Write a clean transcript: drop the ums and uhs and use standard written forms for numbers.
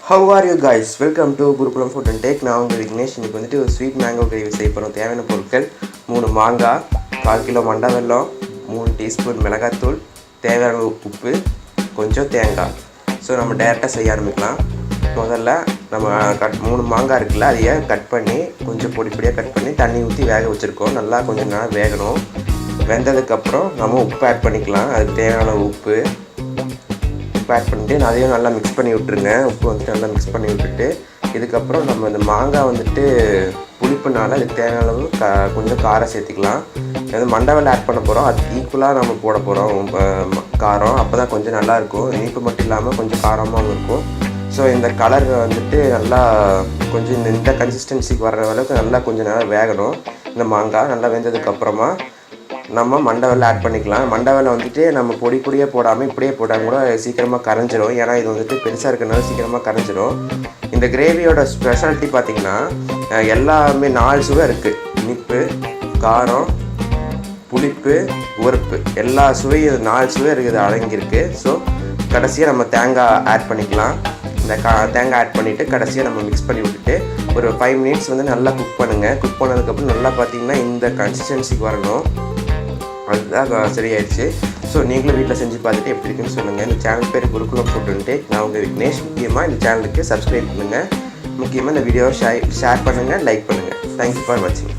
How are you guys? Welcome to Gurukulam Food and Take. நான் உங்கள் விக்னேஷ். இன்றைக்கி வந்துட்டு ஒரு ஸ்வீட் மேங்கோ கிரேவி செய்ய போகிறோம். தேவையான பொருட்கள் 3 மாங்காய், 1/4 கிலோ மண்டை வெல்லம், 3 டீஸ்பூன் மிளகாத்தூள், தேவையான உப்பு, கொஞ்சம் தேங்காய். ஸோ நம்ம டேரெக்டாக செய்ய ஆரம்பிக்கலாம். முதல்ல நம்ம 3 மாங்காய் இருக்குல்ல, அதையே கட் பண்ணி கொஞ்சம் பொடியாக கட் பண்ணி தண்ணி ஊற்றி வேக வச்சுருக்கோம். நல்லா கொஞ்சம் நேரம் வேகணும். வெந்ததுக்கப்புறம் நம்ம உப்பு ஆட் பண்ணிக்கலாம். அதுக்கு தேவையான உப்பு ஆட் பண்ணிட்டு அதையும் நல்லா மிக்ஸ் பண்ணி விட்டுருங்க. உப்பு வந்துட்டு நல்லா மிக்ஸ் பண்ணி விட்டுட்டு இதுக்கப்புறம் நம்ம இந்த மாங்காய் வந்துட்டு புளிப்புனால அதுக்கு தேவையான அளவு கொஞ்சம் காரம் சேர்த்திக்கலாம். அது மண்டவெல்ல ஆட் பண்ண போகிறோம். அதுக்கு ஈக்குவலாக நம்ம போட போகிறோம் காரம். அப்போ தான் கொஞ்சம் நல்லாயிருக்கும். இனிப்பு மட்டும் இல்லாமல் கொஞ்சம் காரமாகவும் இருக்கும். ஸோ இந்த கலர் வந்துட்டு நல்லா கொஞ்சம் இந்த கன்சிஸ்டன்சிக்கு வர்ற அளவுக்கு நல்லா கொஞ்சம் நேரம் வேகணும். இந்த மாங்காய் நல்லா வெந்ததுக்கப்புறமா நம்ம மண்டவெல்ல ஆட் பண்ணிக்கலாம். மண்டவெல்ல வந்துட்டு நம்ம பொடியாக போடாமல் இப்படியே போட்டால் கூட சீக்கிரமாக கரைஞ்சிரும். ஏன்னா இது வந்துட்டு பெருசாக இருக்கிறனால சீக்கிரமாக கரைஞ்சிரும். இந்த கிரேவியோட ஸ்பெஷாலிட்டி பார்த்திங்கன்னா எல்லாமே 4 சுவை இருக்குது. இனிப்பு, காரம், புளிப்பு, உரப்பு, எல்லா சுவையும் 4 சுவை இருக்குது அடங்கியிருக்கு. ஸோ கடைசியாக நம்ம தேங்காய் ஆட் பண்ணிக்கலாம். இந்த தேங்காய் ஆட் பண்ணிவிட்டு கடைசியாக நம்ம மிக்ஸ் பண்ணி விட்டுட்டு ஒரு 5 மினிட்ஸ் வந்து நல்லா குக் பண்ணுங்கள். குக் பண்ணதுக்கப்புறம் நல்லா பார்த்திங்கன்னா இந்த கன்சிஸ்டன்சிக்கு வரணும். அதுதான் சரியாயிடுச்சு. ஸோ நீங்களும் வீட்டில் செஞ்சு பார்த்துட்டு எப்படி இருக்குன்னு சொல்லுங்கள். இந்த சேனல் பேர் குருகுலம் ஃபுட் அண்ட் டேக். நான் உங்கள் விக்னேஷ். முக்கியமாக இந்த சேனலுக்கு சப்ஸ்கிரைப் பண்ணுங்கள். முக்கியமாக இந்த வீடியோவை ஷேர் பண்ணுங்கள், லைக் பண்ணுங்கள். தேங்க்யூ ஃபார் வாட்சிங்.